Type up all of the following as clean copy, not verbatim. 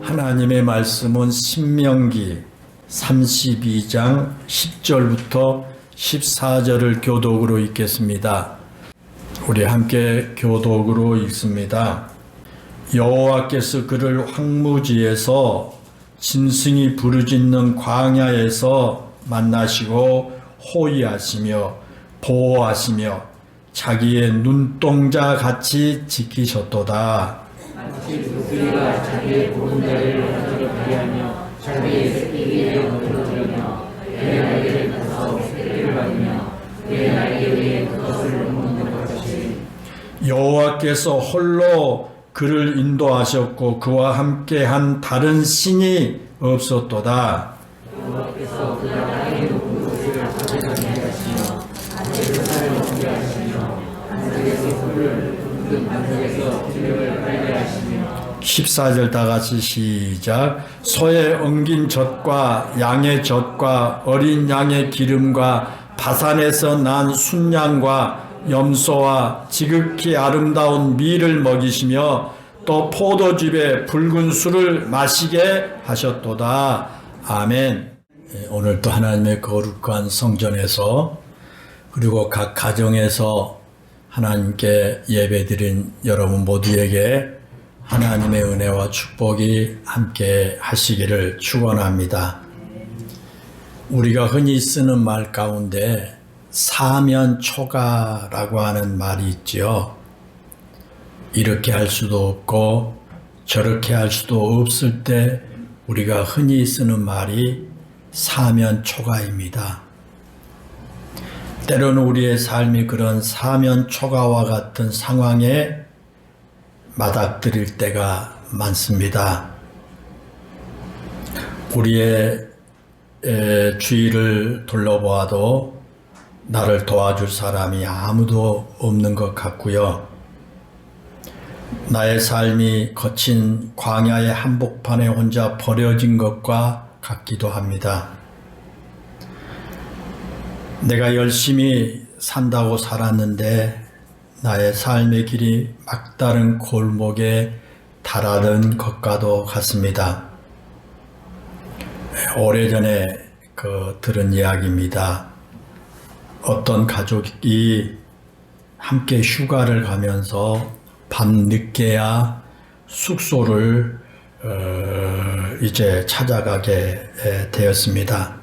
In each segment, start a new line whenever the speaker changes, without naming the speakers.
하나님의 말씀은 신명기 32장 10절부터 14절을 교독으로 읽겠습니다. 우리 함께 교독으로 읽습니다. 여호와께서 그를 황무지에서 짐승이 부르짖는 광야에서 만나시고 호위하시며 보호하시며 자기의 눈동자 같이 지키셨도다.
그가 자기의 보금자리를 하늘에 발휘하며 자기의 새끼에게 얻어들으며 그의 날개를 펴서 새끼를 받으며 그의 날개 위에 그것을 놓는 것 같이
여호와께서 홀로 그를 인도하셨고 그와 함께한 다른 신이 없었도다.
여호와께서 그가 땅에 높은 곳을 가지 아니하시며 하늘에서 살을 먹게 하시며 하늘에서 꿀을 그 반석에서 기름을 빨게 하시며
14절 다같이 시작. 소의 엉긴 젖과 양의 젖과 어린 양의 기름과 바산에서 난 순양과 염소와 지극히 아름다운 밀을 먹이시며 또 포도즙에 붉은 술을 마시게 하셨도다. 아멘. 오늘 또 하나님의 거룩한 성전에서 그리고 각 가정에서 하나님께 예배드린 여러분 모두에게 하나님의 은혜와 축복이 함께 하시기를 축원합니다. 우리가 흔히 쓰는 말 가운데 사면초가라고 하는 말이 있죠. 이렇게 할 수도 없고 저렇게 할 수도 없을 때 우리가 흔히 쓰는 말이 사면초가입니다. 때로는 우리의 삶이 그런 사면초가와 같은 상황에 맞닥뜨릴 때가 많습니다. 우리의 주위를 둘러보아도 나를 도와줄 사람이 아무도 없는 것 같고요. 나의 삶이 거친 광야의 한복판에 혼자 버려진 것과 같기도 합니다. 내가 열심히 산다고 살았는데 나의 삶의 길이 막다른 골목에 달하던 것과도 같습니다. 오래전에 들은 이야기입니다. 어떤 가족이 함께 휴가를 가면서 밤늦게야 숙소를 이제 찾아가게 되었습니다.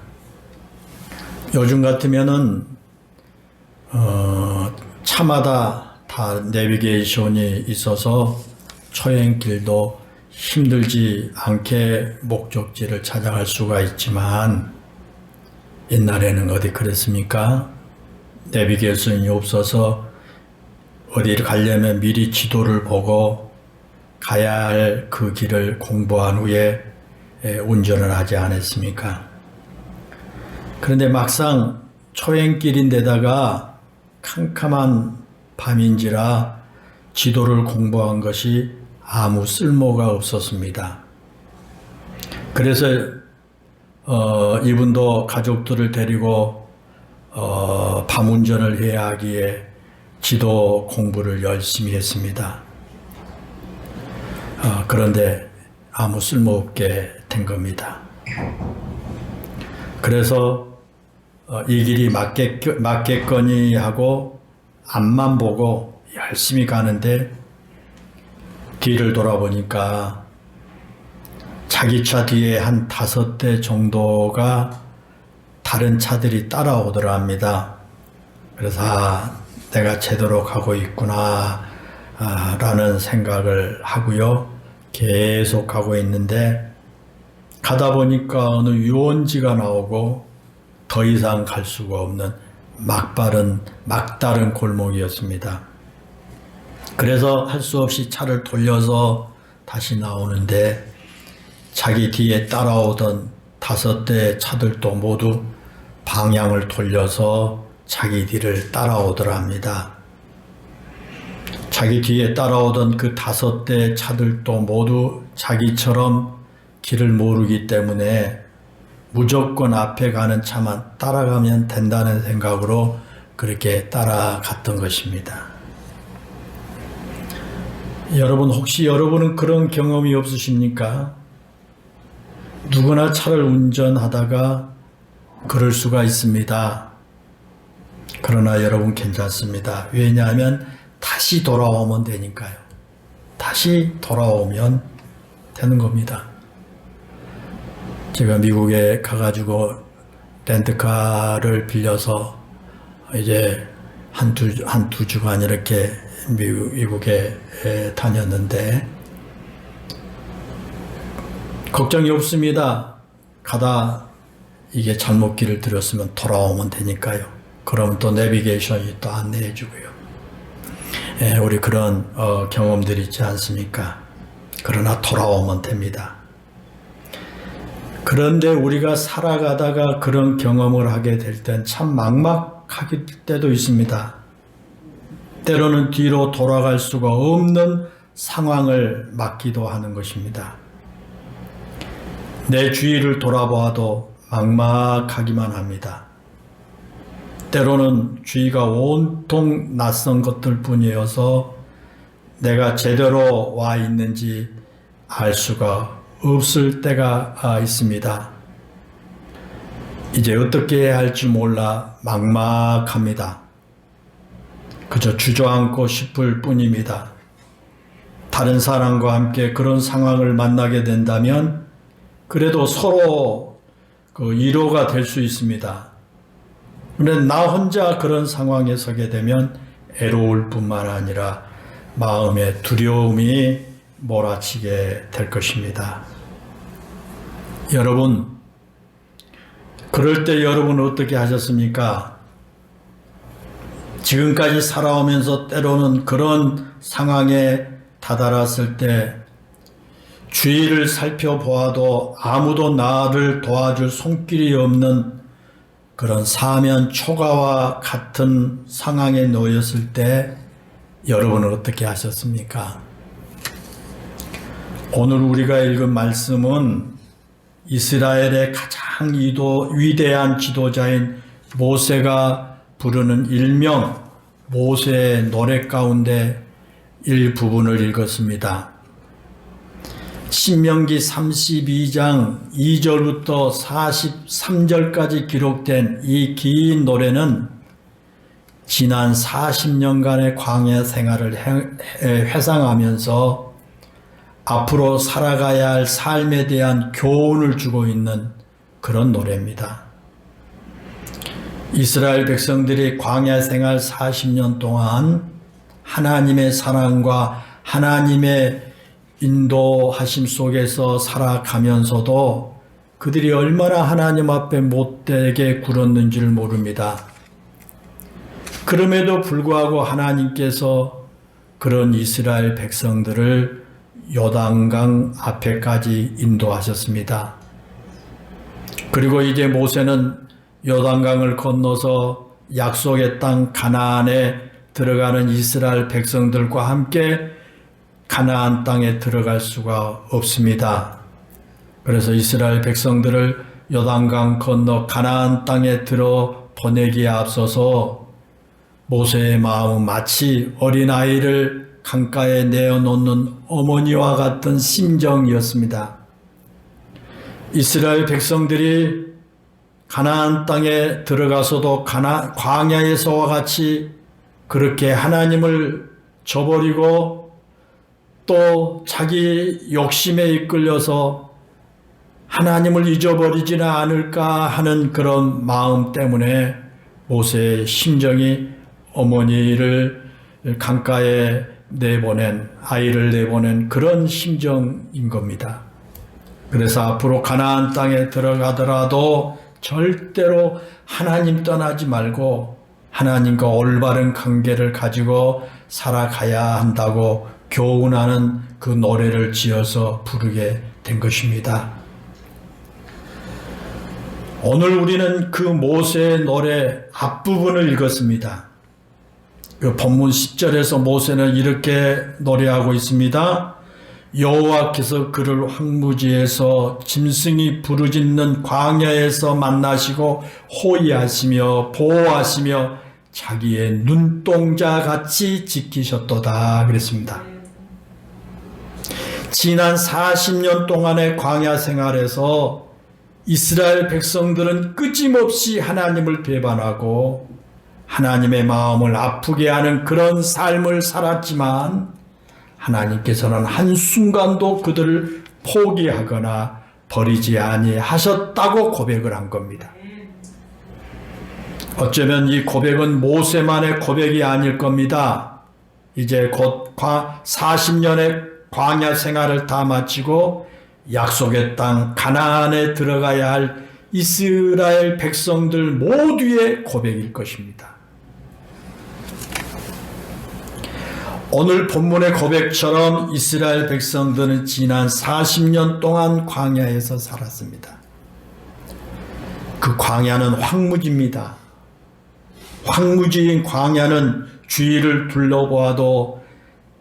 요즘 같으면은 차마다 다 내비게이션이 있어서 초행길도 힘들지 않게 목적지를 찾아갈 수가 있지만 옛날에는 어디 그랬습니까? 내비게이션이 없어서 어디를 가려면 미리 지도를 보고 가야 할 그 길을 공부한 후에 운전을 하지 않았습니까? 그런데 막상 초행길인데다가 캄캄한 밤인지라 지도를 공부한 것이 아무 쓸모가 없었습니다. 그래서 이분도 가족들을 데리고 밤 운전을 해야 하기에 지도 공부를 열심히 했습니다. 그런데 아무 쓸모없게 된 겁니다. 그래서 이 길이 맞겠거니 하고 앞만 보고 열심히 가는데 뒤를 돌아보니까 자기 차 뒤에 한 5대 정도가 다른 차들이 따라오더라 합니다. 그래서 내가 제대로 가고 있구나 라는 생각을 하고요. 계속 가고 있는데 가다 보니까 어느 유원지가 나오고 더 이상 갈 수가 없는 막다른 골목이었습니다. 그래서 할 수 없이 차를 돌려서 다시 나오는데 자기 뒤에 따라오던 5대의 차들도 모두 방향을 돌려서 자기 뒤를 따라오더라 합니다. 자기 뒤에 따라오던 그 5대의 차들도 모두 자기처럼 길을 모르기 때문에 무조건 앞에 가는 차만 따라가면 된다는 생각으로 그렇게 따라갔던 것입니다. 여러분, 혹시 여러분은 그런 경험이 없으십니까? 누구나 차를 운전하다가 그럴 수가 있습니다. 그러나 여러분 괜찮습니다. 왜냐하면 다시 돌아오면 되니까요. 다시 돌아오면 되는 겁니다. 제가 미국에 가가지고 렌트카를 빌려서 이제 한두 주간 이렇게 미국에 다녔는데 걱정이 없습니다. 가다 이게 잘못 길을 들였으면 돌아오면 되니까요. 그러면 또 내비게이션이 또 안내해 주고요. 우리 그런 경험들이 있지 않습니까? 그러나 돌아오면 됩니다. 그런데 우리가 살아가다가 그런 경험을 하게 될 땐 참 막막할 때도 있습니다. 때로는 뒤로 돌아갈 수가 없는 상황을 맞기도 하는 것입니다. 내 주위를 돌아봐도 막막하기만 합니다. 때로는 주위가 온통 낯선 것들 뿐이어서 내가 제대로 와 있는지 알 수가 없을 때가 있습니다. 이제 어떻게 해야 할지 몰라 막막합니다. 그저 주저앉고 싶을 뿐입니다. 다른 사람과 함께 그런 상황을 만나게 된다면 그래도 서로 위로가 될 수 있습니다. 그런데 나 혼자 그런 상황에 서게 되면 애로울 뿐만 아니라 마음에 두려움이 몰아치게 될 것입니다. 여러분, 그럴 때 여러분은 어떻게 하셨습니까? 지금까지 살아오면서 때로는 그런 상황에 다다랐을 때 주위를 살펴보아도 아무도 나를 도와줄 손길이 없는 그런 사면 초가와 같은 상황에 놓였을 때 여러분은 어떻게 하셨습니까? 오늘 우리가 읽은 말씀은 이스라엘의 가장 위대한 지도자인 모세가 부르는 일명 모세의 노래 가운데 일부분을 읽었습니다. 신명기 32장 2절부터 43절까지 기록된 이 긴 노래는 지난 40년간의 광야 생활을 회상하면서 앞으로 살아가야 할 삶에 대한 교훈을 주고 있는 그런 노래입니다. 이스라엘 백성들이 광야 생활 40년 동안 하나님의 사랑과 하나님의 인도하심 속에서 살아가면서도 그들이 얼마나 하나님 앞에 못되게 굴었는지를 모릅니다. 그럼에도 불구하고 하나님께서 그런 이스라엘 백성들을 요단강 앞에까지 인도하셨습니다. 그리고 이제 모세는 요단강을 건너서 약속의 땅 가나안에 들어가는 이스라엘 백성들과 함께 가나안 땅에 들어갈 수가 없습니다. 그래서 이스라엘 백성들을 요단강 건너 가나안 땅에 들어 보내기에 앞서서 모세의 마음은 마치 어린아이를 강가에 내어놓는 어머니와 같은 심정이었습니다. 이스라엘 백성들이 가나안 땅에 들어가서도 광야에서와 같이 그렇게 하나님을 저버리고 또 자기 욕심에 이끌려서 하나님을 잊어버리지는 않을까 하는 그런 마음 때문에 모세의 심정이 어머니를 강가에 아이를 내보낸 그런 심정인 겁니다. 그래서 앞으로 가나안 땅에 들어가더라도 절대로 하나님 떠나지 말고 하나님과 올바른 관계를 가지고 살아가야 한다고 교훈하는 그 노래를 지어서 부르게 된 것입니다. 오늘 우리는 그 모세의 노래 앞부분을 읽었습니다. 그 본문 10절에서 모세는 이렇게 노래하고 있습니다. 여호와께서 그를 황무지에서 짐승이 부르짖는 광야에서 만나시고 호위하시며 보호하시며 자기의 눈동자 같이 지키셨도다 그랬습니다. 지난 40년 동안의 광야 생활에서 이스라엘 백성들은 끊임없이 하나님을 배반하고 하나님의 마음을 아프게 하는 그런 삶을 살았지만 하나님께서는 한순간도 그들을 포기하거나 버리지 아니하셨다고 고백을 한 겁니다. 어쩌면 이 고백은 모세만의 고백이 아닐 겁니다. 이제 곧 40년의 광야 생활을 다 마치고 약속의 땅 가나안에 들어가야 할 이스라엘 백성들 모두의 고백일 것입니다. 오늘 본문의 고백처럼 이스라엘 백성들은 지난 40년 동안 광야에서 살았습니다. 그 광야는 황무지입니다. 황무지인 광야는 주위를 둘러보아도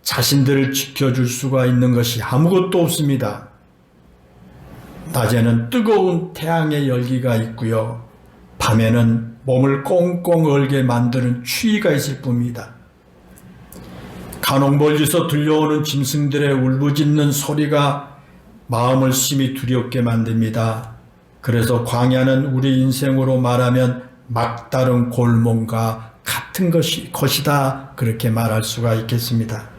자신들을 지켜줄 수가 있는 것이 아무것도 없습니다. 낮에는 뜨거운 태양의 열기가 있고요. 밤에는 몸을 꽁꽁 얼게 만드는 추위가 있을 뿐입니다. 간혹 멀리서 들려오는 짐승들의 울부짖는 소리가 마음을 심히 두렵게 만듭니다. 그래서 광야는 우리 인생으로 말하면 막다른 골몬과 같은 것이다, 그렇게 말할 수가 있겠습니다.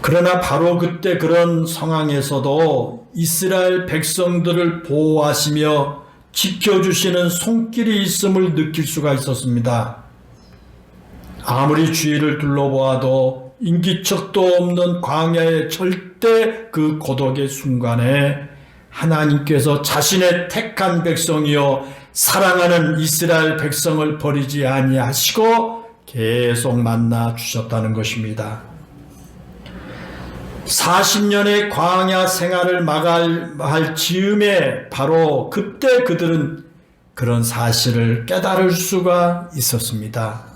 그러나 바로 그때 그런 상황에서도 이스라엘 백성들을 보호하시며 지켜주시는 손길이 있음을 느낄 수가 있었습니다. 아무리 주위를 둘러보아도 인기척도 없는 광야의 절대 그 고독의 순간에 하나님께서 자신의 택한 백성이요 사랑하는 이스라엘 백성을 버리지 아니하시고 계속 만나 주셨다는 것입니다. 40년의 광야 생활을 마감할 즈음에 바로 그때 그들은 그런 사실을 깨달을 수가 있었습니다.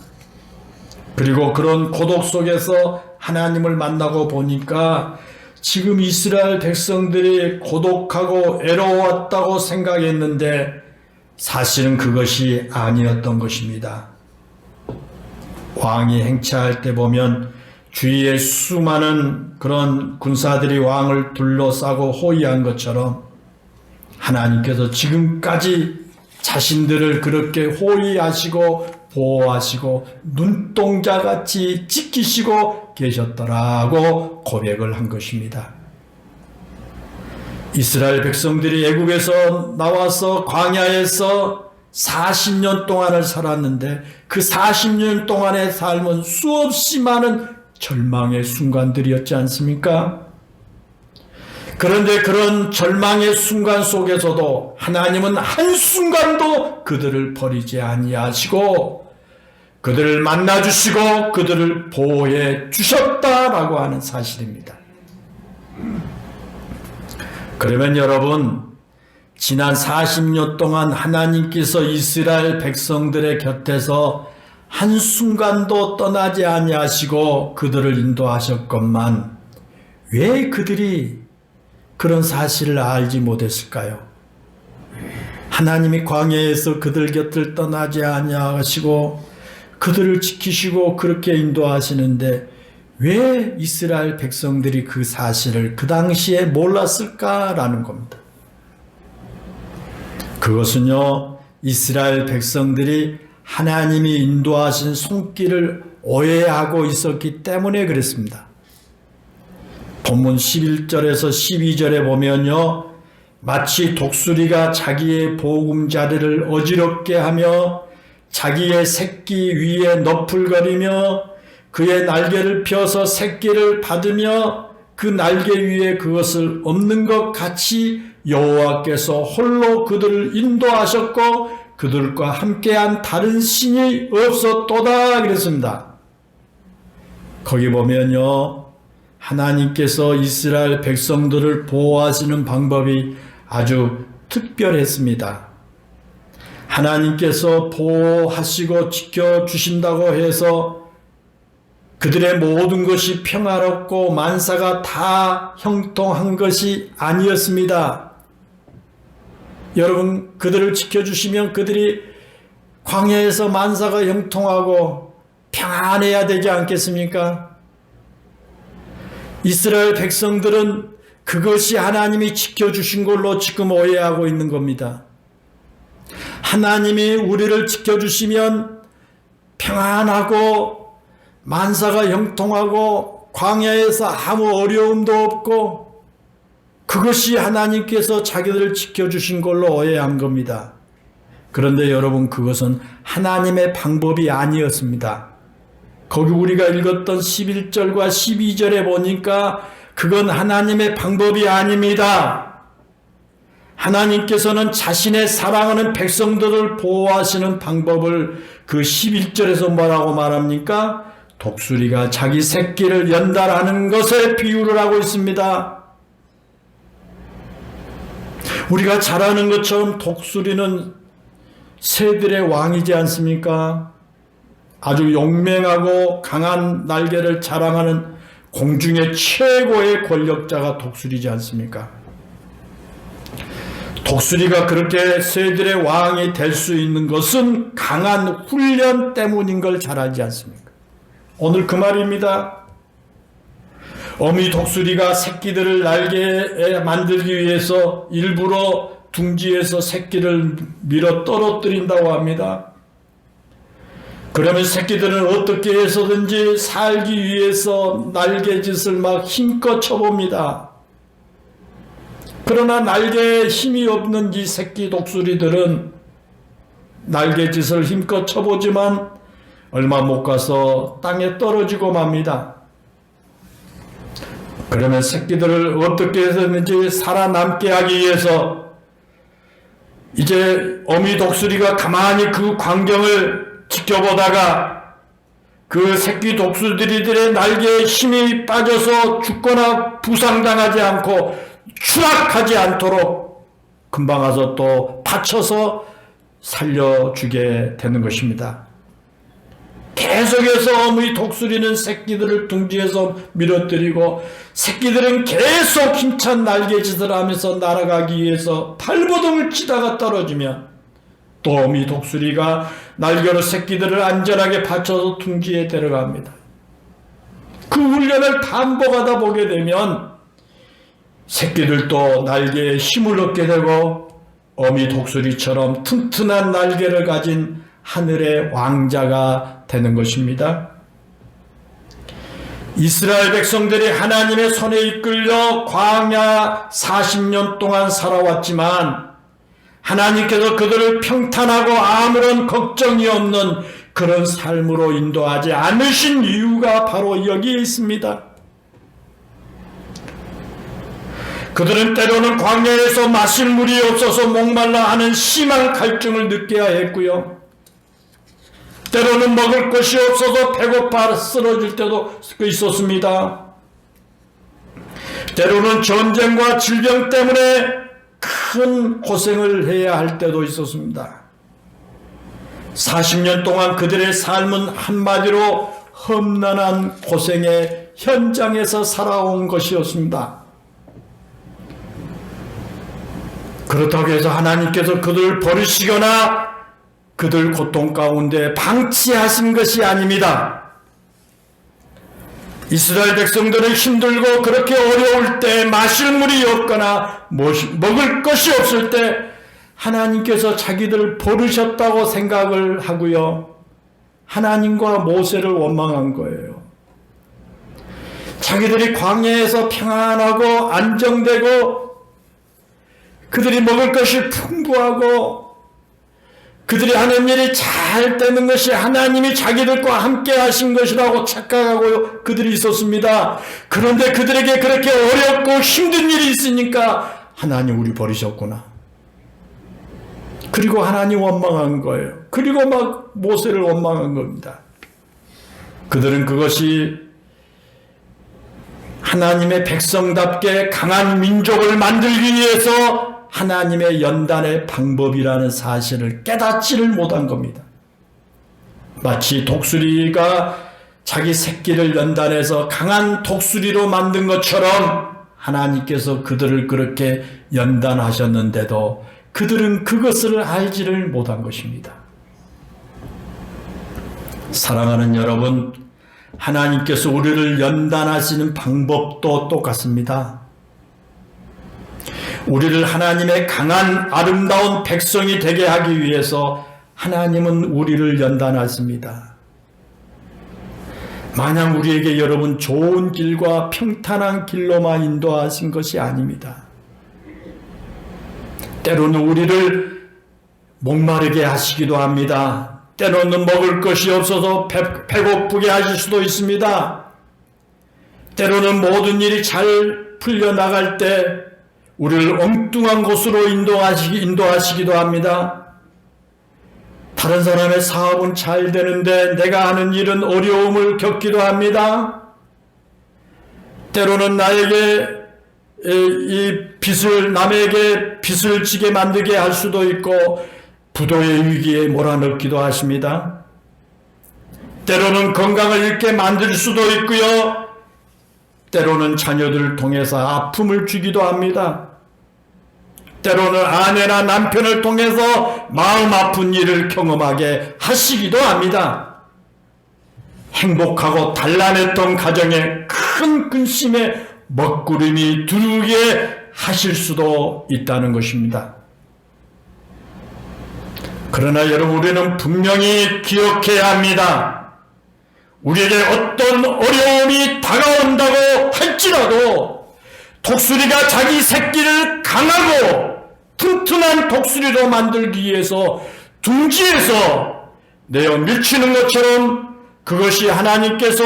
그리고 그런 고독 속에서 하나님을 만나고 보니까 지금 이스라엘 백성들이 고독하고 애로웠다고 생각했는데 사실은 그것이 아니었던 것입니다. 왕이 행차할 때 보면 주위에 수많은 그런 군사들이 왕을 둘러싸고 호위한 것처럼 하나님께서 지금까지 자신들을 그렇게 호위하시고 보호하시고 눈동자같이 지키시고 계셨더라고 고백을 한 것입니다. 이스라엘 백성들이 애국에서 나와서 광야에서 40년 동안을 살았는데 그 40년 동안의 삶은 수없이 많은 절망의 순간들이었지 않습니까? 그런데 그런 절망의 순간 속에서도 하나님은 한순간도 그들을 버리지 아니하시고 그들을 만나주시고 그들을 보호해 주셨다라고 하는 사실입니다. 그러면 여러분, 지난 40년 동안 하나님께서 이스라엘 백성들의 곁에서 한순간도 떠나지 아니하시고 그들을 인도하셨건만 왜 그들이 그런 사실을 알지 못했을까요? 하나님이 광야에서 그들 곁을 떠나지 아니하시고 그들을 지키시고 그렇게 인도하시는데 왜 이스라엘 백성들이 그 사실을 그 당시에 몰랐을까라는 겁니다. 그것은요, 이스라엘 백성들이 하나님이 인도하신 손길을 오해하고 있었기 때문에 그랬습니다. 본문 11절에서 12절에 보면요, 마치 독수리가 자기의 보금자리를 어지럽게 하며 자기의 새끼 위에 너풀거리며 그의 날개를 펴서 새끼를 받으며 그 날개 위에 그것을 엎는 것 같이 여호와께서 홀로 그들을 인도하셨고 그들과 함께한 다른 신이 없었도다 그랬습니다. 거기 보면요, 하나님께서 이스라엘 백성들을 보호하시는 방법이 아주 특별했습니다. 하나님께서 보호하시고 지켜주신다고 해서 그들의 모든 것이 평화롭고 만사가 다 형통한 것이 아니었습니다. 여러분, 그들을 지켜주시면 그들이 광야에서 만사가 형통하고 평안해야 되지 않겠습니까? 이스라엘 백성들은 그것이 하나님이 지켜주신 걸로 지금 오해하고 있는 겁니다. 하나님이 우리를 지켜주시면 평안하고 만사가 형통하고 광야에서 아무 어려움도 없고 그것이 하나님께서 자기들을 지켜주신 걸로 오해한 겁니다. 그런데 여러분, 그것은 하나님의 방법이 아니었습니다. 거기 우리가 읽었던 11절과 12절에 보니까 그건 하나님의 방법이 아닙니다. 하나님께서는 자신의 사랑하는 백성들을 보호하시는 방법을 그 11절에서 뭐라고 말합니까? 독수리가 자기 새끼를 연달하는 것에 비유를 하고 있습니다. 우리가 잘 아는 것처럼 독수리는 새들의 왕이지 않습니까? 아주 용맹하고 강한 날개를 자랑하는 공중의 최고의 권력자가 독수리지 않습니까? 독수리가 그렇게 새들의 왕이 될 수 있는 것은 강한 훈련 때문인 걸 잘 알지 않습니까? 오늘 그 말입니다. 어미 독수리가 새끼들을 날개에 만들기 위해서 일부러 둥지에서 새끼를 밀어 떨어뜨린다고 합니다. 그러면 새끼들은 어떻게 해서든지 살기 위해서 날개짓을 막 힘껏 쳐봅니다. 그러나 날개에 힘이 없는 이 새끼 독수리들은 날개짓을 힘껏 쳐보지만 얼마 못 가서 땅에 떨어지고 맙니다. 그러면 새끼들을 어떻게 해서든지 살아남게 하기 위해서 이제 어미 독수리가 가만히 그 광경을 지켜보다가 그 새끼 독수리들의 날개에 힘이 빠져서 죽거나 부상당하지 않고 추락하지 않도록 금방 가서 또 받쳐서 살려주게 되는 것입니다. 계속해서 어미 독수리는 새끼들을 둥지에서 밀어뜨리고 새끼들은 계속 힘찬 날개짓을 하면서 날아가기 위해서 발버둥을 치다가 떨어지면 또 어미 독수리가 날개로 새끼들을 안전하게 받쳐서 둥지에 데려갑니다. 그 훈련을 반복하다 보게 되면 새끼들도 날개에 힘을 얻게 되고 어미 독수리처럼 튼튼한 날개를 가진 하늘의 왕자가 되는 것입니다. 이스라엘 백성들이 하나님의 손에 이끌려 광야 40년 동안 살아왔지만 하나님께서 그들을 평탄하고 아무런 걱정이 없는 그런 삶으로 인도하지 않으신 이유가 바로 여기에 있습니다. 그들은 때로는 광야에서 마실 물이 없어서 목말라 하는 심한 갈증을 느껴야 했고요. 때로는 먹을 것이 없어서 배고파 쓰러질 때도 있었습니다. 때로는 전쟁과 질병 때문에 큰 고생을 해야 할 때도 있었습니다. 40년 동안 그들의 삶은 한마디로 험난한 고생의 현장에서 살아온 것이었습니다. 그렇다고 해서 하나님께서 그들을 버리시거나 그들 고통 가운데 방치하신 것이 아닙니다. 이스라엘 백성들은 힘들고 그렇게 어려울 때 마실 물이 없거나 먹을 것이 없을 때 하나님께서 자기들을 버리셨다고 생각을 하고요. 하나님과 모세를 원망한 거예요. 자기들이 광야에서 평안하고 안정되고 그들이 먹을 것이 풍부하고 그들이 하는 일이 잘 되는 것이 하나님이 자기들과 함께 하신 것이라고 착각하고 그들이 있었습니다. 그런데 그들에게 그렇게 어렵고 힘든 일이 있으니까 하나님 우리 버리셨구나. 그리고 하나님 원망한 거예요. 그리고 막 모세를 원망한 겁니다. 그들은 그것이 하나님의 백성답게 강한 민족을 만들기 위해서 하나님의 연단의 방법이라는 사실을 깨닫지를 못한 겁니다. 마치 독수리가 자기 새끼를 연단해서 강한 독수리로 만든 것처럼 하나님께서 그들을 그렇게 연단하셨는데도 그들은 그것을 알지를 못한 것입니다. 사랑하는 여러분, 하나님께서 우리를 연단하시는 방법도 똑같습니다. 우리를 하나님의 강한 아름다운 백성이 되게 하기 위해서 하나님은 우리를 연단하십니다. 마냥 우리에게 여러분 좋은 길과 평탄한 길로만 인도하신 것이 아닙니다. 때로는 우리를 목마르게 하시기도 합니다. 때로는 먹을 것이 없어서 배고프게 하실 수도 있습니다. 때로는 모든 일이 잘 풀려나갈 때 우리를 엉뚱한 곳으로 인도하시기도 합니다. 다른 사람의 사업은 잘 되는데 내가 하는 일은 어려움을 겪기도 합니다. 때로는 나에게 남에게 빚을 지게 만들게 할 수도 있고 부도의 위기에 몰아넣기도 하십니다. 때로는 건강을 잃게 만들 수도 있고요. 때로는 자녀들을 통해서 아픔을 주기도 합니다. 때로는 아내나 남편을 통해서 마음 아픈 일을 경험하게 하시기도 합니다. 행복하고 단란했던 가정에 큰 근심의 먹구름이 두르게 하실 수도 있다는 것입니다. 그러나 여러분, 우리는 분명히 기억해야 합니다. 우리에게 어떤 어려움이 다가온다고 할지라도 독수리가 자기 새끼를 강하고 튼튼한 독수리로 만들기 위해서 둥지에서 내어 밀치는 것처럼 그것이 하나님께서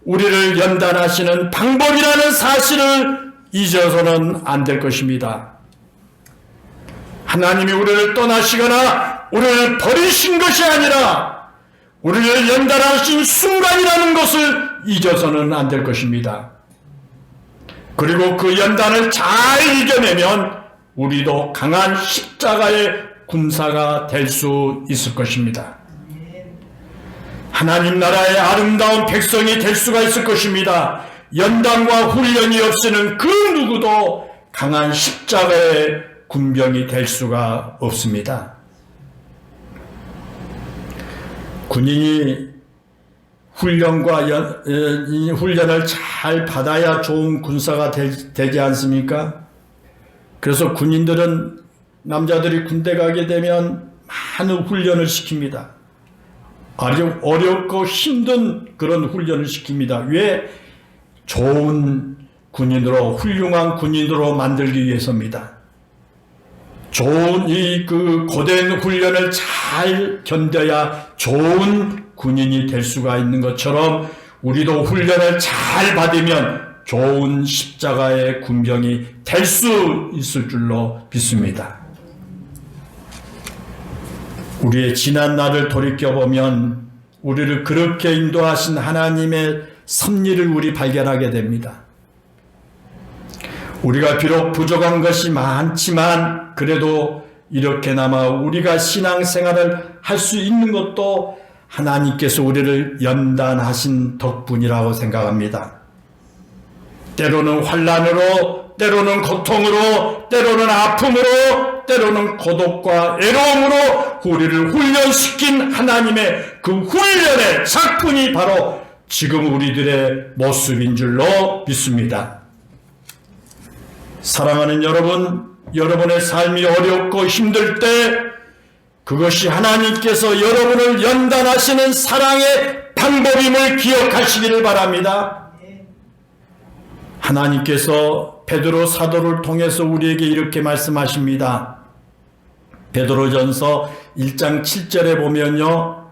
우리를 연단하시는 방법이라는 사실을 잊어서는 안 될 것입니다. 하나님이 우리를 떠나시거나 우리를 버리신 것이 아니라 우리를 연단하신 순간이라는 것을 잊어서는 안 될 것입니다. 그리고 그 연단을 잘 이겨내면 우리도 강한 십자가의 군사가 될 수 있을 것입니다. 하나님 나라의 아름다운 백성이 될 수가 있을 것입니다. 연단과 훈련이 없이는 그 누구도 강한 십자가의 군병이 될 수가 없습니다. 군인이 훈련을 잘 받아야 좋은 군사가 되지 않습니까? 그래서 군인들은 남자들이 군대 가게 되면 많은 훈련을 시킵니다. 아주 어렵고 힘든 그런 훈련을 시킵니다. 왜? 좋은 군인으로, 훌륭한 군인으로 만들기 위해서입니다. 좋은 고된 훈련을 잘 견뎌야 좋은 군인이 될 수가 있는 것처럼 우리도 훈련을 잘 받으면 좋은 십자가의 군병이 될 수 있을 줄로 믿습니다. 우리의 지난 날을 돌이켜보면 우리를 그렇게 인도하신 하나님의 섭리를 우리 발견하게 됩니다. 우리가 비록 부족한 것이 많지만 그래도 이렇게나마 우리가 신앙생활을 할 수 있는 것도 하나님께서 우리를 연단하신 덕분이라고 생각합니다. 때로는 환난으로, 때로는 고통으로, 때로는 아픔으로, 때로는 고독과 애로움으로 우리를 훈련시킨 하나님의 그 훈련의 작품이 바로 지금 우리들의 모습인 줄로 믿습니다. 사랑하는 여러분, 여러분의 삶이 어렵고 힘들 때 그것이 하나님께서 여러분을 연단하시는 사랑의 방법임을 기억하시기를 바랍니다. 하나님께서 베드로 사도를 통해서 우리에게 이렇게 말씀하십니다. 베드로전서 1장 7절에 보면요,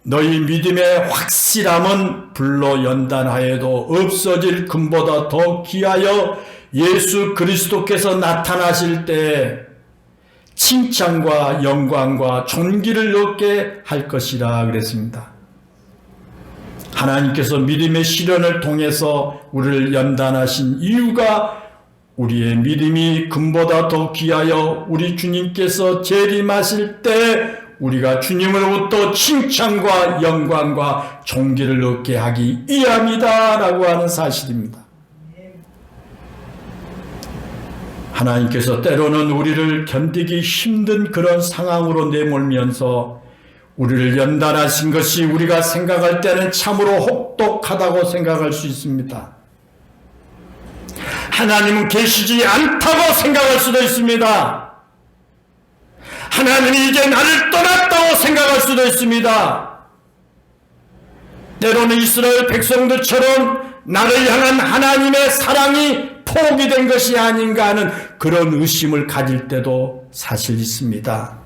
너희 믿음의 확실함은 불로 연단하여도 없어질 금보다 더 귀하여 예수 그리스도께서 나타나실 때 칭찬과 영광과 존귀를 얻게 할 것이라 그랬습니다. 하나님께서 믿음의 시련을 통해서 우리를 연단하신 이유가 우리의 믿음이 금보다 더 귀하여 우리 주님께서 재림하실 때 우리가 주님으로부터 칭찬과 영광과 존귀를 얻게 하기 위함이다 라고 하는 사실입니다. 하나님께서 때로는 우리를 견디기 힘든 그런 상황으로 내몰면서 우리를 연단하신 것이 우리가 생각할 때는 참으로 혹독하다고 생각할 수 있습니다. 하나님은 계시지 않다고 생각할 수도 있습니다. 하나님이 이제 나를 떠났다고 생각할 수도 있습니다. 때로는 이스라엘 백성들처럼 나를 향한 하나님의 사랑이 포기된 것이 아닌가 하는 그런 의심을 가질 때도 사실 있습니다.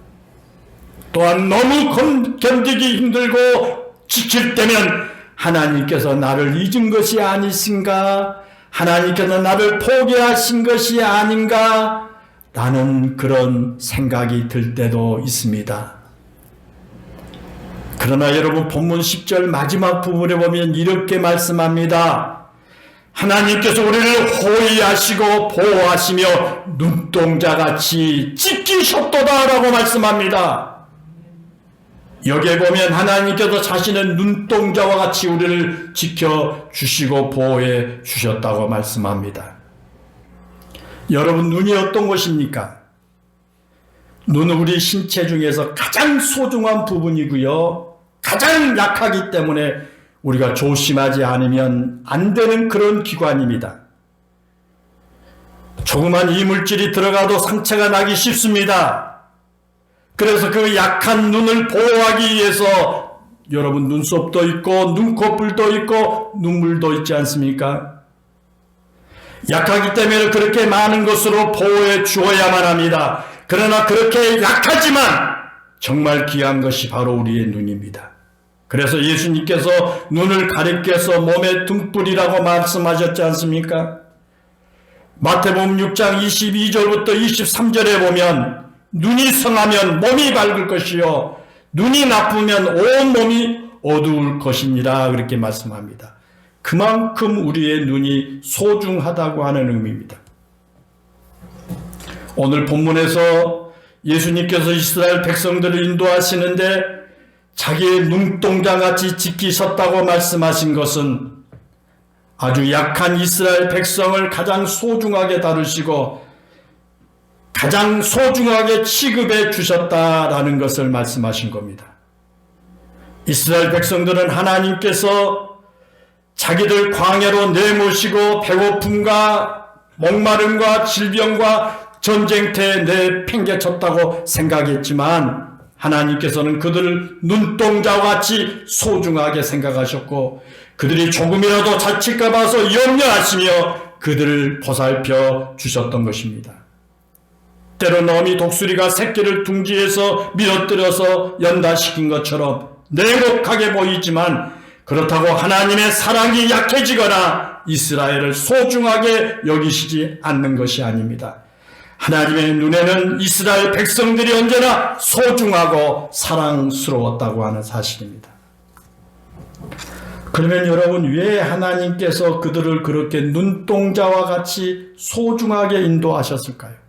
또한 너무 견디기 힘들고 지칠 때면 하나님께서 나를 잊은 것이 아니신가? 하나님께서 나를 포기하신 것이 아닌가? 라는 그런 생각이 들 때도 있습니다. 그러나 여러분 본문 10절 마지막 부분에 보면 이렇게 말씀합니다. 하나님께서 우리를 호의하시고 보호하시며 눈동자같이 지키셨도다 라고 말씀합니다. 여기에 보면 하나님께서 자신의 눈동자와 같이 우리를 지켜주시고 보호해 주셨다고 말씀합니다. 여러분, 눈이 어떤 것입니까? 눈은 우리 신체 중에서 가장 소중한 부분이고요. 가장 약하기 때문에 우리가 조심하지 않으면 안 되는 그런 기관입니다. 조그만 이물질이 들어가도 상처가 나기 쉽습니다. 그래서 그 약한 눈을 보호하기 위해서 여러분 눈썹도 있고 눈꺼풀도 있고 눈물도 있지 않습니까? 약하기 때문에 그렇게 많은 것으로 보호해 주어야만 합니다. 그러나 그렇게 약하지만 정말 귀한 것이 바로 우리의 눈입니다. 그래서 예수님께서 눈을 가리켜서 몸의 등불이라고 말씀하셨지 않습니까? 마태복음 6장 22절부터 23절에 보면 눈이 성하면 몸이 밝을 것이요 눈이 나쁘면 온 몸이 어두울 것입니다. 그렇게 말씀합니다. 그만큼 우리의 눈이 소중하다고 하는 의미입니다. 오늘 본문에서 예수님께서 이스라엘 백성들을 인도하시는데 자기의 눈동자같이 지키셨다고 말씀하신 것은 아주 약한 이스라엘 백성을 가장 소중하게 다루시고 가장 소중하게 취급해 주셨다라는 것을 말씀하신 겁니다. 이스라엘 백성들은 하나님께서 자기들 광야로 내모시고 배고픔과 목마름과 질병과 전쟁터에 내팽개쳤다고 생각했지만 하나님께서는 그들을 눈동자와 같이 소중하게 생각하셨고 그들이 조금이라도 다칠까 봐서 염려하시며 그들을 보살펴 주셨던 것입니다. 때론 어미 독수리가 새끼를 둥지에서 밀어뜨려서 연다시킨 것처럼 냉혹하게 보이지만 그렇다고 하나님의 사랑이 약해지거나 이스라엘을 소중하게 여기시지 않는 것이 아닙니다. 하나님의 눈에는 이스라엘 백성들이 언제나 소중하고 사랑스러웠다고 하는 사실입니다. 그러면 여러분 왜 하나님께서 그들을 그렇게 눈동자와 같이 소중하게 인도하셨을까요?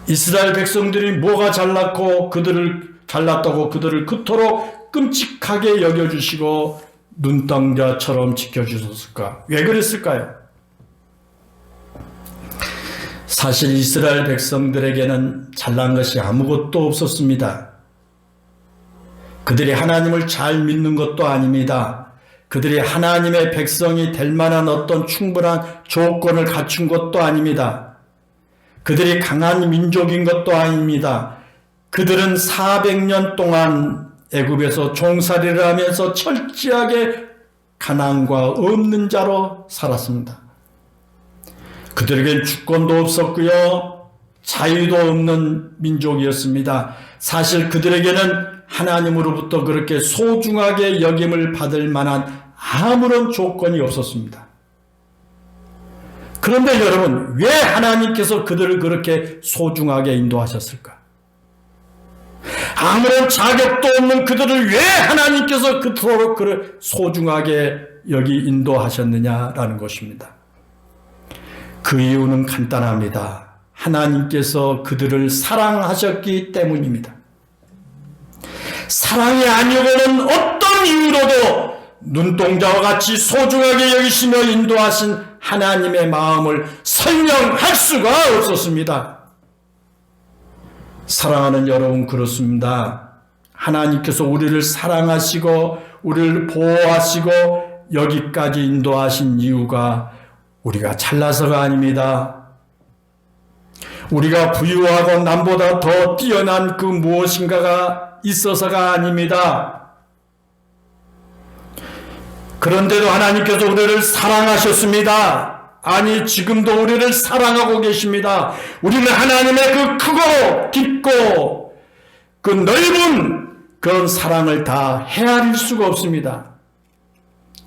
이스라엘 백성들이 뭐가 잘났다고 그들을 그토록 끔찍하게 여겨주시고 눈동자처럼 지켜주셨을까? 왜 그랬을까요? 사실 이스라엘 백성들에게는 잘난 것이 아무것도 없었습니다. 그들이 하나님을 잘 믿는 것도 아닙니다. 그들이 하나님의 백성이 될 만한 어떤 충분한 조건을 갖춘 것도 아닙니다. 그들이 강한 민족인 것도 아닙니다. 그들은 400년 동안 애굽에서 종살이를 하면서 철저하게 가난과 없는 자로 살았습니다. 그들에겐 주권도 없었고요. 자유도 없는 민족이었습니다. 사실 그들에게는 하나님으로부터 그렇게 소중하게 여김을 받을 만한 아무런 조건이 없었습니다. 그런데 여러분, 왜 하나님께서 그들을 그렇게 소중하게 인도하셨을까? 아무런 자격도 없는 그들을 왜 하나님께서 그토록 그를 소중하게 여기 인도하셨느냐라는 것입니다. 그 이유는 간단합니다. 하나님께서 그들을 사랑하셨기 때문입니다. 사랑이 아니고는 어떤 이유로도 눈동자와 같이 소중하게 여기시며 인도하신 하나님의 마음을 설명할 수가 없었습니다. 사랑하는 여러분, 그렇습니다. 하나님께서 우리를 사랑하시고 우리를 보호하시고 여기까지 인도하신 이유가 우리가 잘나서가 아닙니다. 우리가 부유하고 남보다 더 뛰어난 그 무엇인가가 있어서가 아닙니다. 그런데도 하나님께서 우리를 사랑하셨습니다. 아니, 지금도 우리를 사랑하고 계십니다. 우리는 하나님의 그 크고 깊고 그 넓은 그런 사랑을 다 헤아릴 수가 없습니다.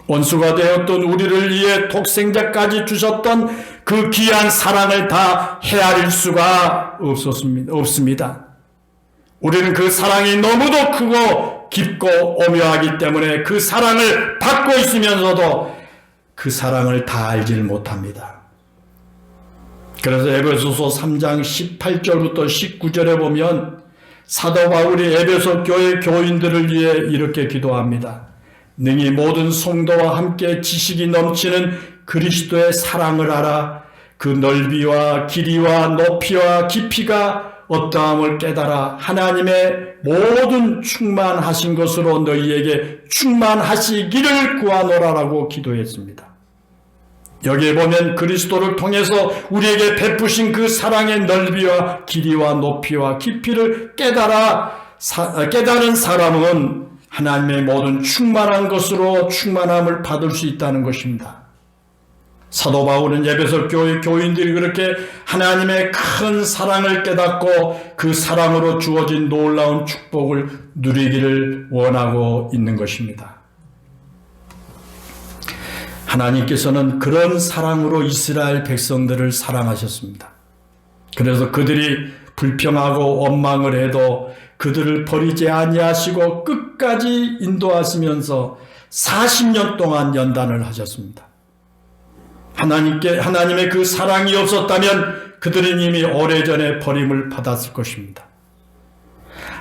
원수가 되었던 우리를 위해 독생자까지 주셨던 그 귀한 사랑을 다 헤아릴 수가 없습니다. 우리는 그 사랑이 너무도 크고 깊고 오묘하기 때문에 그 사랑을 받고 있으면서도 그 사랑을 다 알질 못합니다. 그래서 에베소서 3장 18절부터 19절에 보면 사도 바울이 에베소 교회 교인들을 위해 이렇게 기도합니다. 능히 모든 성도와 함께 지식이 넘치는 그리스도의 사랑을 알아 그 넓이와 길이와 높이와 깊이가 어떠함을 깨달아 하나님의 모든 충만하신 것으로 너희에게 충만하시기를 구하노라라고 기도했습니다. 여기에 보면 그리스도를 통해서 우리에게 베푸신 그 사랑의 넓이와 길이와 높이와 깊이를 깨달은 사람은 하나님의 모든 충만한 것으로 충만함을 받을 수 있다는 것입니다. 사도 바울은 에베소 교회 교인들이 그렇게 하나님의 큰 사랑을 깨닫고 그 사랑으로 주어진 놀라운 축복을 누리기를 원하고 있는 것입니다. 하나님께서는 그런 사랑으로 이스라엘 백성들을 사랑하셨습니다. 그래서 그들이 불평하고 원망을 해도 그들을 버리지 아니하시고 끝까지 인도하시면서 40년 동안 연단을 하셨습니다. 하나님의 그 사랑이 없었다면 그들은 이미 오래전에 버림을 받았을 것입니다.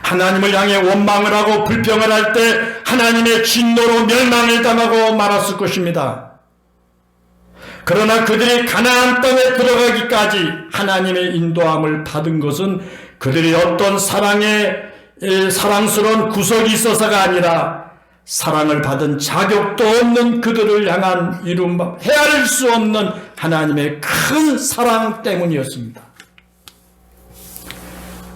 하나님을 향해 원망을 하고 불평을 할 때 하나님의 진노로 멸망을 당하고 말았을 것입니다. 그러나 그들이 가나안 땅에 들어가기까지 하나님의 인도함을 받은 것은 그들이 어떤 사랑스러운 구석이 있어서가 아니라 사랑을 받은 자격도 없는 그들을 향한 헤아릴 수 없는 하나님의 큰 사랑 때문이었습니다.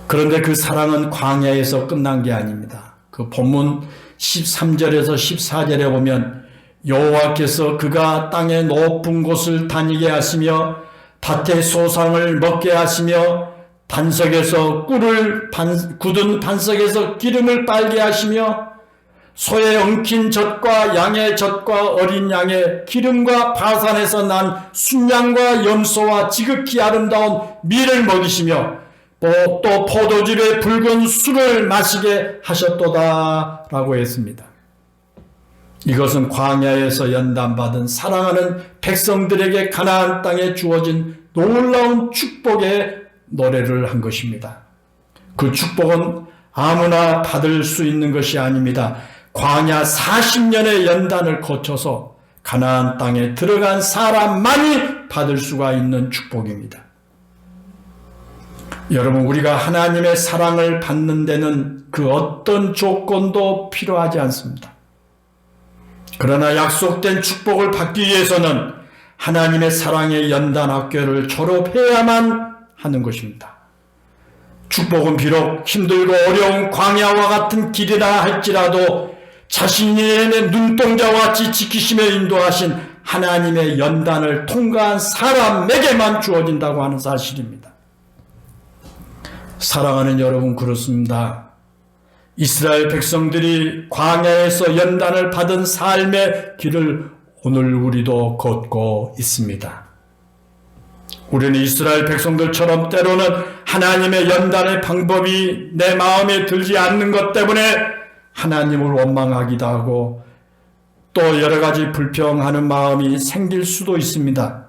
그런데 그 사랑은 광야에서 끝난 게 아닙니다. 그 본문 13절에서 14절에 보면 여호와께서 그가 땅의 높은 곳을 다니게 하시며 밭의 소상을 먹게 하시며 반석에서 꿀을 굳은 반석에서 기름을 빨게 하시며 소의 엉킨 젖과 양의 젖과 어린 양의 기름과 바산에서 난 순양과 염소와 지극히 아름다운 밀을 먹이시며 또 포도즙의 붉은 술을 마시게 하셨도다 라고 했습니다. 이것은 광야에서 연단받은 사랑하는 백성들에게 가나안 땅에 주어진 놀라운 축복의 노래를 한 것입니다. 그 축복은 아무나 받을 수 있는 것이 아닙니다. 광야 40년의 연단을 거쳐서 가나안 땅에 들어간 사람만이 받을 수가 있는 축복입니다. 여러분, 우리가 하나님의 사랑을 받는 데는 그 어떤 조건도 필요하지 않습니다. 그러나 약속된 축복을 받기 위해서는 하나님의 사랑의 연단학교를 졸업해야만 하는 것입니다. 축복은 비록 힘들고 어려운 광야와 같은 길이라 할지라도 자신의 눈동자와 같이 지키시며 인도하신 하나님의 연단을 통과한 사람에게만 주어진다고 하는 사실입니다. 사랑하는 여러분, 그렇습니다. 이스라엘 백성들이 광야에서 연단을 받은 삶의 길을 오늘 우리도 걷고 있습니다. 우리는 이스라엘 백성들처럼 때로는 하나님의 연단의 방법이 내 마음에 들지 않는 것 때문에 하나님을 원망하기도 하고 또 여러 가지 불평하는 마음이 생길 수도 있습니다.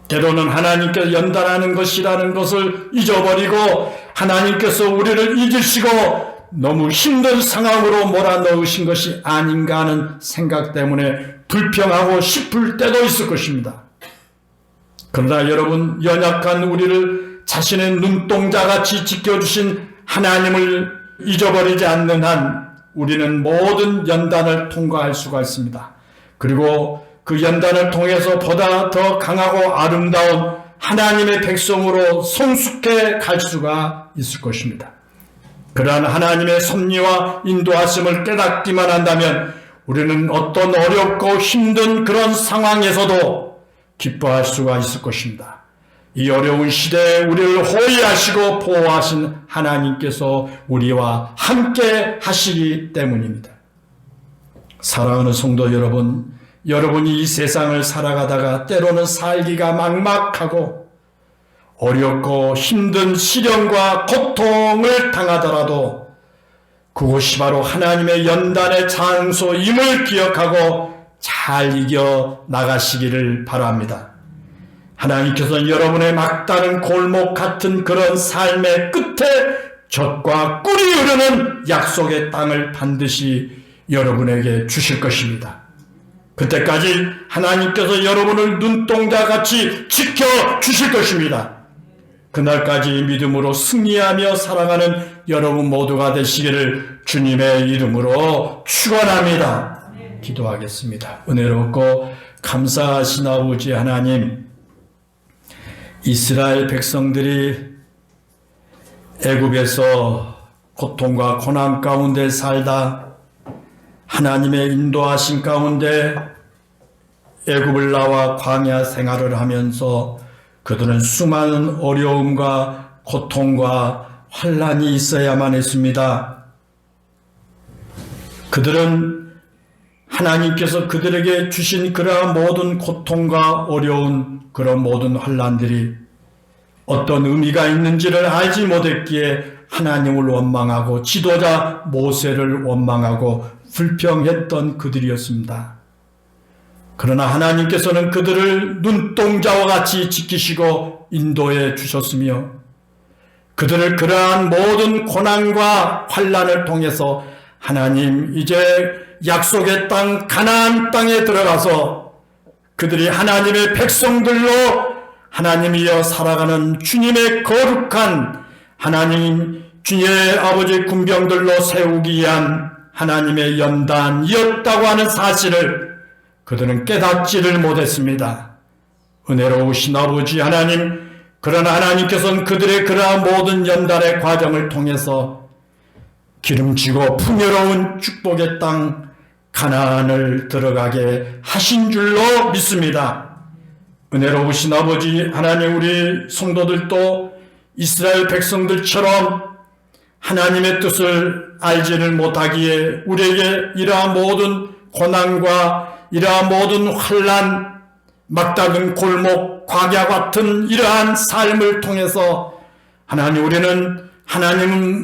때로는 하나님께서 연단하는 것이라는 것을 잊어버리고 하나님께서 우리를 잊으시고 너무 힘든 상황으로 몰아넣으신 것이 아닌가 하는 생각 때문에 불평하고 싶을 때도 있을 것입니다. 그러나 여러분, 연약한 우리를 자신의 눈동자같이 지켜주신 하나님을 잊어버리지 않는 한 우리는 모든 연단을 통과할 수가 있습니다. 그리고 그 연단을 통해서 보다 더 강하고 아름다운 하나님의 백성으로 성숙해 갈 수가 있을 것입니다. 그러한 하나님의 섭리와 인도하심을 깨닫기만 한다면 우리는 어떤 어렵고 힘든 그런 상황에서도 기뻐할 수가 있을 것입니다. 이 어려운 시대에 우리를 호위하시고 보호하신 하나님께서 우리와 함께 하시기 때문입니다. 사랑하는 성도 여러분, 여러분이 이 세상을 살아가다가 때로는 살기가 막막하고 어렵고 힘든 시련과 고통을 당하더라도 그곳이 바로 하나님의 연단의 장소임을 기억하고 잘 이겨 나가시기를 바랍니다. 하나님께서는 여러분의 막다른 골목 같은 그런 삶의 끝에 젖과 꿀이 흐르는 약속의 땅을 반드시 여러분에게 주실 것입니다. 그때까지 하나님께서 여러분을 눈동자같이 지켜주실 것입니다. 그날까지 믿음으로 승리하며 살아가는 여러분 모두가 되시기를 주님의 이름으로 축원합니다. 기도하겠습니다. 은혜롭고 감사하신 아버지 하나님, 이스라엘 백성들이 애굽에서 고통과 고난 가운데 살다 하나님의 인도하신 가운데 애굽을 나와 광야 생활을 하면서 그들은 수많은 어려움과 고통과 환난이 있어야만 했습니다. 그들은 하나님께서 그들에게 주신 그러한 모든 고통과 어려운 그런 모든 환난들이 어떤 의미가 있는지를 알지 못했기에 하나님을 원망하고 지도자 모세를 원망하고 불평했던 그들이었습니다. 그러나 하나님께서는 그들을 눈동자와 같이 지키시고 인도해 주셨으며 그들을 그러한 모든 고난과 환난을 통해서 하나님 이제 약속의 땅 가나안 땅에 들어가서 그들이 하나님의 백성들로 하나님이여 살아가는 주님의 거룩한 하나님 주님의 아버지 군병들로 세우기 위한 하나님의 연단이었다고 하는 사실을 그들은 깨닫지를 못했습니다. 은혜로우신 아버지 하나님, 그러나 하나님께서는 그들의 그러한 모든 연단의 과정을 통해서 기름지고 풍요로운 축복의 땅 가나안을 들어가게 하신 줄로 믿습니다. 은혜로우신 아버지 하나님, 우리 성도들도 이스라엘 백성들처럼 하나님의 뜻을 알지를 못하기에 우리에게 이러한 모든 고난과 이러한 모든 환난, 막다른 골목, 광야 같은 이러한 삶을 통해서 하나님 우리는 하나님을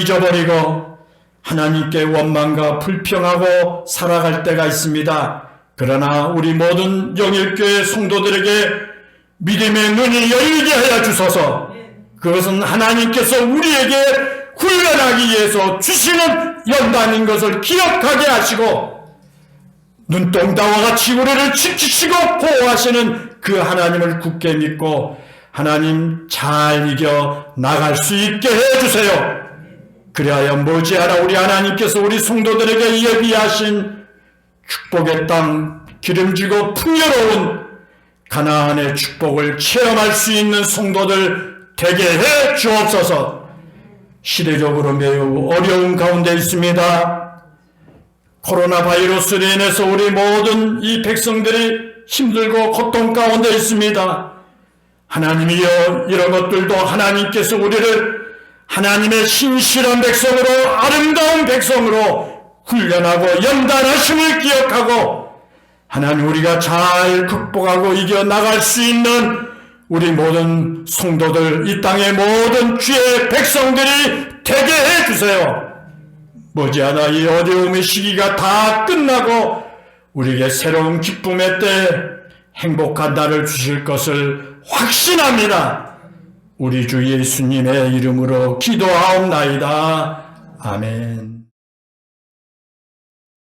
잊어버리고 하나님께 원망과 불평하고 살아갈 때가 있습니다. 그러나 우리 모든 영일교회 성도들에게 믿음의 눈이 열리게 하여 주소서. 그것은 하나님께서 우리에게 훈련하기 위해서 주시는 연단인 것을 기억하게 하시고 눈동자와 같이 우리를 지키시고 보호하시는 그 하나님을 굳게 믿고 하나님 잘 이겨 나갈 수 있게 해주세요. 그리하여 머지않아 우리 하나님께서 우리 성도들에게 예비하신 축복의 땅, 기름지고 풍요로운 가나안의 축복을 체험할 수 있는 성도들 되게 해 주옵소서. 시대적으로 매우 어려운 가운데 있습니다. 코로나 바이러스로 인해서 우리 모든 이 백성들이 힘들고 고통 가운데 있습니다. 하나님이여, 이런 것들도 하나님께서 우리를 하나님의 신실한 백성으로, 아름다운 백성으로 훈련하고 연단하심을 기억하고 하나님 우리가 잘 극복하고 이겨나갈 수 있는 우리 모든 성도들, 이 땅의 모든 주의 백성들이 되게 해주세요. 머지않아 이 어려움의 시기가 다 끝나고 우리에게 새로운 기쁨의 때 행복한 날을 주실 것을 확신합니다. 우리 주 예수님의 이름으로 기도하옵나이다. 아멘.